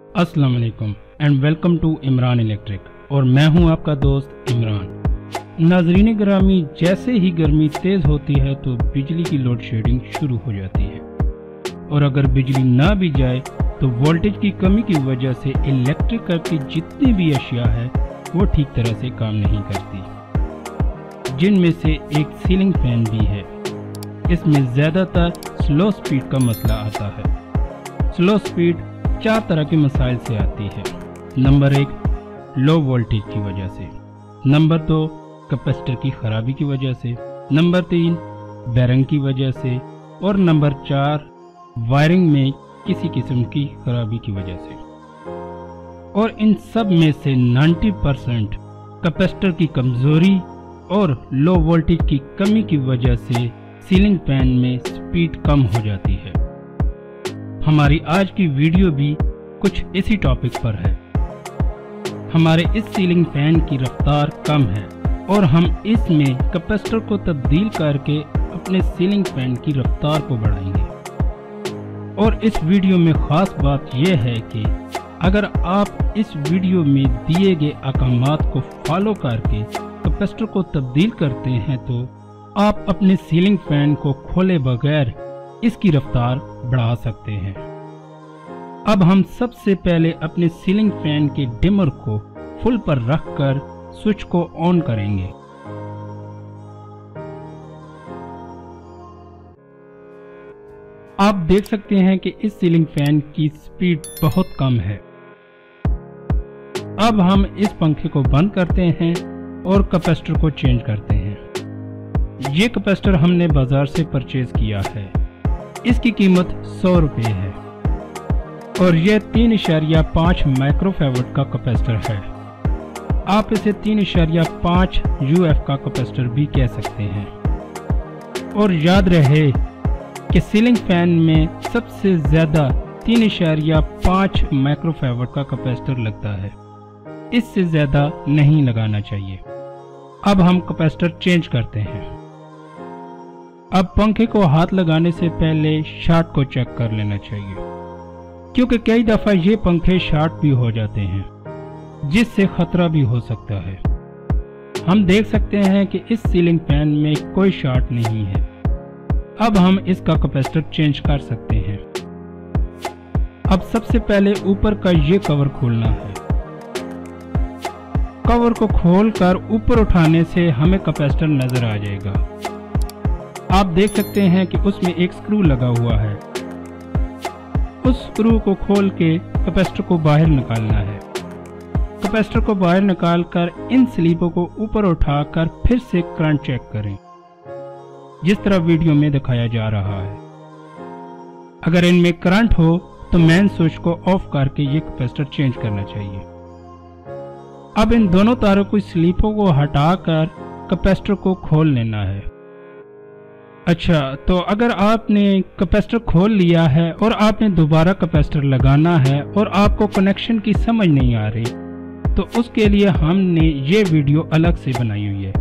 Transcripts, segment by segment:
अस्सलाम वालेकुम and welcome to Imran electric और मैं हूं आपका दोस्त इमरान। नाज़रीन गिरामी, जैसे ही गर्मी तेज़ होती है तो बिजली की लोड शेडिंग शुरू हो जाती है और अगर बिजली ना भी जाए तो वोल्टेज की कमी की वजह से इलेक्ट्रिक की जितनी भी अशिया है वो ठीक तरह से काम नहीं करती, जिनमें से एक सीलिंग फैन भी है। इसमें ज़्यादातर स्लो स्पीड का मसला आता है। स्लो स्पीड 4 तरह के मसाइल से आती है। नंबर 1 लो वोल्टेज की वजह से, नंबर 2 कैपेसिटर की ख़राबी की वजह से, नंबर 3 बैरिंग की वजह से और नंबर 4 वायरिंग में किसी किस्म की ख़राबी की वजह से। और इन सब में से 90% कैपेसिटर की कमज़ोरी और लो वोल्टेज की कमी की वजह से सीलिंग फैन में स्पीड कम हो जाती है। हमारी आज की वीडियो भी कुछ इसी टॉपिक पर है। हमारे इस सीलिंग फैन की रफ्तार कम है और हम इसमें कैपेसिटर को तब्दील करके अपने सीलिंग फैन की रफ्तार को बढ़ाएंगे। और इस वीडियो में ख़ास बात यह है कि अगर आप इस वीडियो में दिए गए अहकामात को फॉलो करके कैपेसिटर को तब्दील करते हैं तो आप अपने सीलिंग फैन को खोले बगैर इसकी रफ्तार बढ़ा सकते हैं। अब हम सबसे पहले अपने सीलिंग फैन के डिमर को फुल पर रखकर स्विच को ऑन करेंगे। आप देख सकते हैं कि इस सीलिंग फैन की स्पीड बहुत कम है। अब हम इस पंखे को बंद करते हैं और कैपेसिटर को चेंज करते हैं। ये कैपेसिटर हमने बाजार से परचेज किया है। इसकी कीमत 100 रुपये है और यह 3.5 माइक्रोफैराड का कैपेसिटर है। आप इसे 3.5 UF का कैपेसिटर भी कह सकते हैं। और याद रहे कि सीलिंग फैन में सबसे ज़्यादा 3.5 माइक्रोफैराड का कैपेसिटर लगता है, इससे ज़्यादा नहीं लगाना चाहिए। अब हम कैपेसिटर चेंज करते हैं। अब पंखे को हाथ लगाने से पहले शॉर्ट को चेक कर लेना चाहिए, क्योंकि कई दफ़ा ये पंखे शॉर्ट भी हो जाते हैं, जिससे ख़तरा भी हो सकता है। हम देख सकते हैं कि इस सीलिंग फैन में कोई शॉर्ट नहीं है। अब हम इसका कैपेसिटर चेंज कर सकते हैं। अब सबसे पहले ऊपर का ये कवर खोलना है। कवर को खोलकर ऊपर उठाने से हमें कैपेसिटर नज़र आ जाएगा। आप देख सकते हैं कि उसमें एक स्क्रू लगा हुआ है। उस स्क्रू को खोल के कैपेसिटर को बाहर निकालना है। कैपेसिटर को बाहर निकालकर इन स्लीपों को ऊपर उठाकर फिर से करंट चेक करें, जिस तरह वीडियो में दिखाया जा रहा है। अगर इनमें करंट हो तो मेन स्विच को ऑफ करके ये कैपेसिटर चेंज करना चाहिए। अब इन दोनों तारों की स्लीपों को हटाकर कैपेसिटर को खोल लेना है। अच्छा, तो अगर आपने कैपेसिटर खोल लिया है और आपने दोबारा कैपेसिटर लगाना है और आपको कनेक्शन की समझ नहीं आ रही, तो उसके लिए हमने ये वीडियो अलग से बनाई हुई है।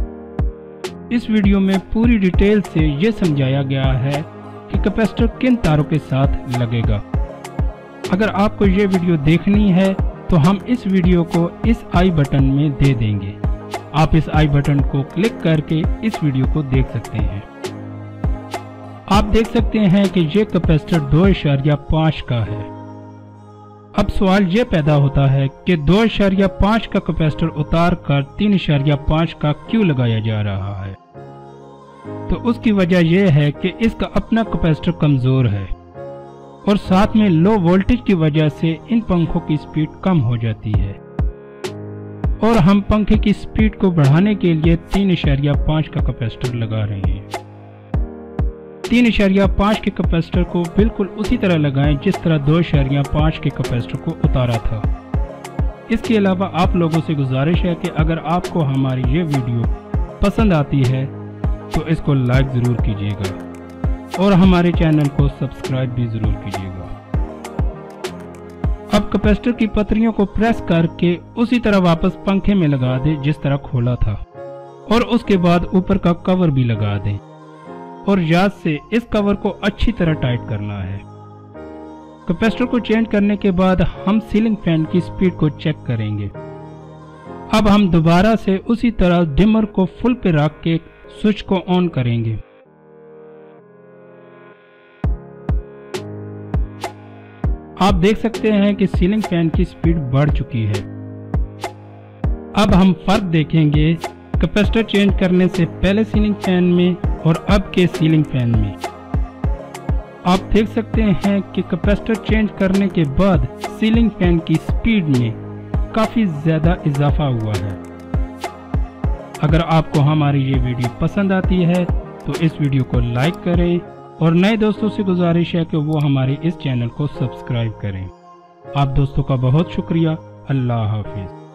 इस वीडियो में पूरी डिटेल से ये समझाया गया है कि कैपेसिटर किन तारों के साथ लगेगा। अगर आपको ये वीडियो देखनी है तो हम इस वीडियो को इस आई बटन में दे देंगे। आप इस आई बटन को क्लिक करके इस वीडियो को देख सकते हैं। आप देख सकते हैं कि ये कैपेसिटर 2.5 का है। अब सवाल ये पैदा होता है कि 2.5 का कैपेसिटर उतार कर 3.5 का क्यों लगाया जा रहा है। तो उसकी वजह यह है कि इसका अपना कैपेसिटर कमज़ोर है और साथ में लो वोल्टेज की वजह से इन पंखों की स्पीड कम हो जाती है और हम पंखे की स्पीड को बढ़ाने के लिए 3.5 का कैपेसिटर लगा रहे हैं। 3.5 के कैपेसिटर को बिल्कुल उसी तरह लगाएं जिस तरह 2.5 के कैपेसिटर को उतारा था। इसके अलावा आप लोगों से गुजारिश है कि अगर आपको हमारी ये वीडियो पसंद आती है तो इसको लाइक ज़रूर कीजिएगा और हमारे चैनल को सब्सक्राइब भी ज़रूर कीजिएगा। अब कैपेसिटर की पत्रियों को प्रेस करके उसी तरह वापस पंखे में लगा दें जिस तरह खोला था और उसके बाद ऊपर का कवर भी लगा दें और याद से इस कवर को अच्छी तरह टाइट करना है। कैपेसिटर को चेंज करने के बाद हम सीलिंग फैन की स्पीड को चेक करेंगे। अब हम दोबारा से उसी तरह डिमर को फुल पे रख के स्विच को ऑन करेंगे। आप देख सकते हैं कि सीलिंग फैन की स्पीड बढ़ चुकी है। अब हम फर्क देखेंगे कैपेसिटर चेंज करने से पहले सीलिंग फैन में और अब के सीलिंग फैन में। आप देख सकते हैं कि कैपेसिटर चेंज करने के बाद सीलिंग फैन की स्पीड में काफ़ी ज़्यादा इजाफा हुआ है। अगर आपको हमारी ये वीडियो पसंद आती है तो इस वीडियो को लाइक करें और नए दोस्तों से गुजारिश है कि वो हमारे इस चैनल को सब्सक्राइब करें। आप दोस्तों का बहुत शुक्रिया। अल्लाह हाफिज़।